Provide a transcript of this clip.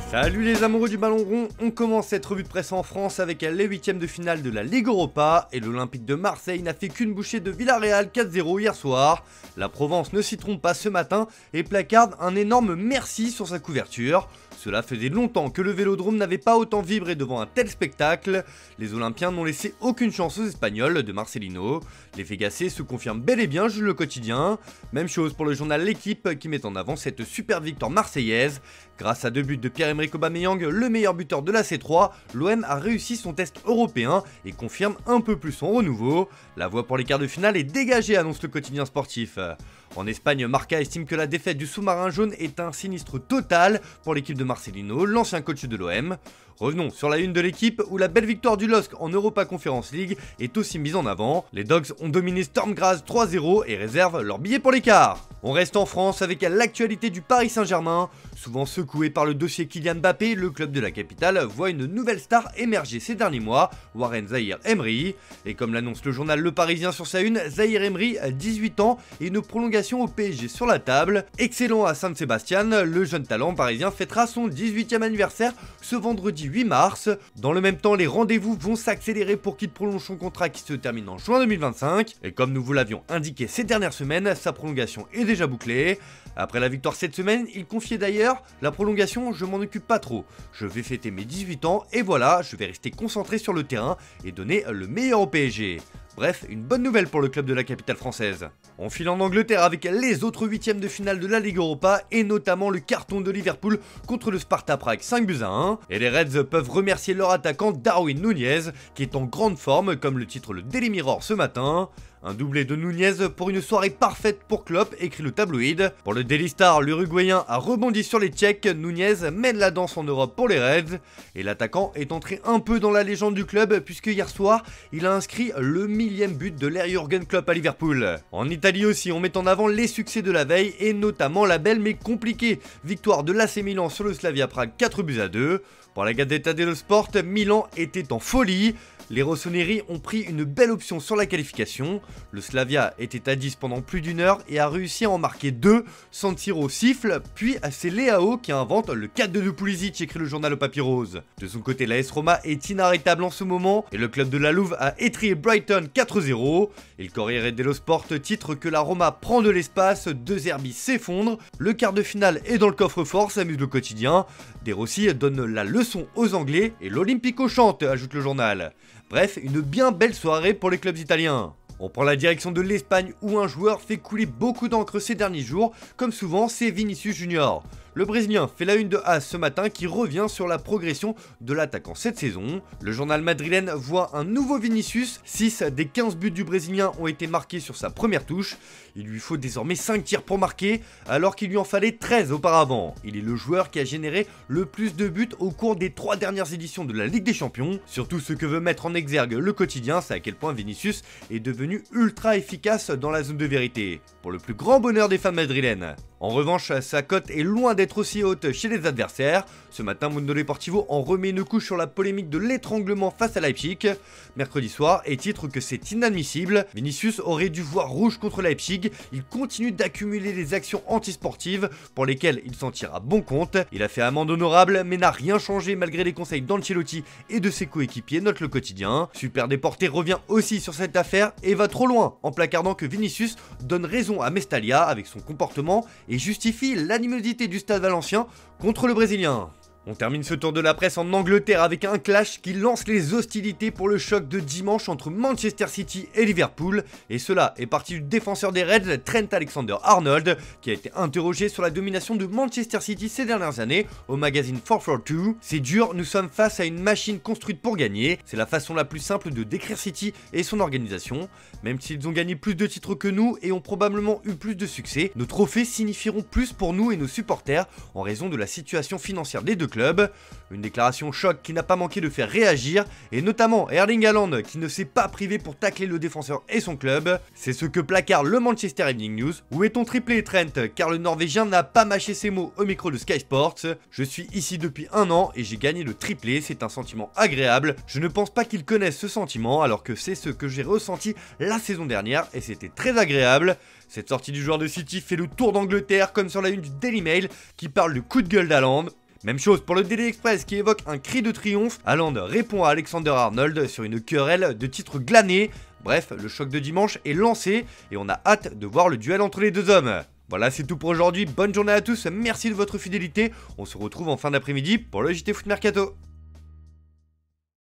Salut les amoureux du ballon rond, on commence cette revue de presse en France avec les huitièmes de finale de la Ligue Europa et l'Olympique de Marseille n'a fait qu'une bouchée de Villarreal 4-0 hier soir. La Provence ne s'y trompe pas ce matin et placarde un énorme merci sur sa couverture. Cela faisait longtemps que le Vélodrome n'avait pas autant vibré devant un tel spectacle. Les Olympiens n'ont laissé aucune chance aux Espagnols de Marcelino. Les Fégacés se confirment bel et bien, juge le quotidien. Même chose pour le journal L'Équipe qui met en avant cette super victoire marseillaise. Grâce à 2 buts de Pierre-Emerick Aubameyang, le meilleur buteur de la C3, l'OM a réussi son test européen et confirme un peu plus son renouveau. La voie pour les quarts de finale est dégagée, annonce le quotidien sportif. En Espagne, Marca estime que la défaite du sous-marin jaune est un sinistre total pour l'équipe de Marcelino, l'ancien coach de l'OM. Revenons sur la une de l'équipe où la belle victoire du LOSC en Europa Conference League est aussi mise en avant. Les Dogs ont dominé Storm Graz 3-0 et réservent leur billet pour l'écart. On reste en France avec l'actualité du Paris Saint-Germain. Souvent secoué par le dossier Kylian Mbappé, le club de la capitale voit une nouvelle star émerger ces derniers mois, Warren Zaïre-Emery. Et comme l'annonce le journal Le Parisien sur sa une, Zaïre-Emery a 18 ans et une prolongation au PSG sur la table. Excellent à Saint-Sébastien, le jeune talent parisien fêtera son 18e anniversaire ce vendredi 8 mars. Dans le même temps, les rendez-vous vont s'accélérer pour qu'il prolonge son contrat qui se termine en juin 2025. Et comme nous vous l'avions indiqué ces dernières semaines, sa prolongation est déjà bouclée. Après la victoire cette semaine, il confiait d'ailleurs: la prolongation, je m'en occupe pas trop. Je vais fêter mes 18 ans et voilà, je vais rester concentré sur le terrain et donner le meilleur au PSG. Bref, une bonne nouvelle pour le club de la capitale française. On file en Angleterre avec les autres huitièmes de finale de la Ligue Europa et notamment le carton de Liverpool contre le Sparta Prague 5-1. Et les Reds peuvent remercier leur attaquant Darwin Núñez qui est en grande forme comme le titre le Daily Mirror ce matin. Un doublé de Núñez pour une soirée parfaite pour Klopp, écrit le tabloïd. Pour le Daily Star, l'Uruguayen a rebondi sur les Tchèques, Núñez mène la danse en Europe pour les Reds. Et l'attaquant est entré un peu dans la légende du club puisque hier soir, il a inscrit le 1000e but de l'ère Jürgen Klopp à Liverpool. En Italie aussi, on met en avant les succès de la veille et notamment la belle mais compliquée victoire de l'AC Milan sur le Slavia Prague 4-2. Pour la Gazzetta dello Sport, Milan était en folie. Les rossoneri ont pris une belle option sur la qualification. Le Slavia était à 10 pendant plus d'une heure et a réussi à en marquer 2. San Siro siffle, puis c'est Leao qui invente le 4-2 de Pulisic, écrit le journal au papier rose. De son côté, l'AS Roma est inarrêtable en ce moment et le club de la Louve a étrié Brighton 4-0. Et le Corriere dello Sport titre que la Roma prend de l'espace, De Zerbi s'effondre. Le quart de finale est dans le coffre-fort, s'amuse le quotidien. De Rossi donne la leçon aux Anglais et l'Olympico chante, ajoute le journal. Bref, une bien belle soirée pour les clubs italiens. On prend la direction de l'Espagne où un joueur fait couler beaucoup d'encre ces derniers jours, comme souvent c'est Vinicius Junior. Le Brésilien fait la une de AS ce matin qui revient sur la progression de l'attaquant cette saison. Le journal madrilène voit un nouveau Vinicius, 6 des 15 buts du Brésilien ont été marqués sur sa première touche. Il lui faut désormais 5 tirs pour marquer, alors qu'il lui en fallait 13 auparavant. Il est le joueur qui a généré le plus de buts au cours des 3 dernières éditions de la Ligue des Champions. Surtout ce que veut mettre en exergue le quotidien, c'est à quel point Vinicius est devenu ultra efficace dans la zone de vérité. Pour le plus grand bonheur des fans madrilènes. En revanche, sa cote est loin d'être aussi haute chez les adversaires. Ce matin, Mundo Deportivo en remet une couche sur la polémique de l'étranglement face à Leipzig mercredi soir et titre que c'est inadmissible. Vinicius aurait dû voir rouge contre Leipzig. Il continue d'accumuler les actions antisportives pour lesquelles il s'en tire à bon compte. Il a fait amende honorable mais n'a rien changé malgré les conseils d'Ancelotti et de ses coéquipiers, note le quotidien. Super Déporté revient aussi sur cette affaire et va trop loin en placardant que Vinicius donne raison à Mestalla avec son comportement et justifie l'animosité du stade valencien contre le Brésilien. On termine ce tour de la presse en Angleterre avec un clash qui lance les hostilités pour le choc de dimanche entre Manchester City et Liverpool. Et cela est parti du défenseur des Reds, Trent Alexander-Arnold, qui a été interrogé sur la domination de Manchester City ces dernières années au magazine 442. C'est dur, nous sommes face à une machine construite pour gagner. C'est la façon la plus simple de décrire City et son organisation. Même s'ils ont gagné plus de titres que nous et ont probablement eu plus de succès, nos trophées signifieront plus pour nous et nos supporters en raison de la situation financière des deux clubs. Une déclaration choc qui n'a pas manqué de faire réagir, et notamment Erling Haaland qui ne s'est pas privé pour tacler le défenseur et son club. C'est ce que placarde le Manchester Evening News. Où est ton triplé, Trent? Car le Norvégien n'a pas mâché ses mots au micro de Sky Sports. Je suis ici depuis 1 an et j'ai gagné le triplé, c'est un sentiment agréable. Je ne pense pas qu'il connaisse ce sentiment alors que c'est ce que j'ai ressenti la saison dernière et c'était très agréable. Cette sortie du joueur de City fait le tour d'Angleterre comme sur la une du Daily Mail qui parle du coup de gueule d'Haaland. Même chose pour le Daily Express qui évoque un cri de triomphe. Haaland répond à Alexander Arnold sur une querelle de titres glanés. Bref, le choc de dimanche est lancé et on a hâte de voir le duel entre les deux hommes. Voilà, c'est tout pour aujourd'hui. Bonne journée à tous, merci de votre fidélité. On se retrouve en fin d'après-midi pour le JT Foot Mercato.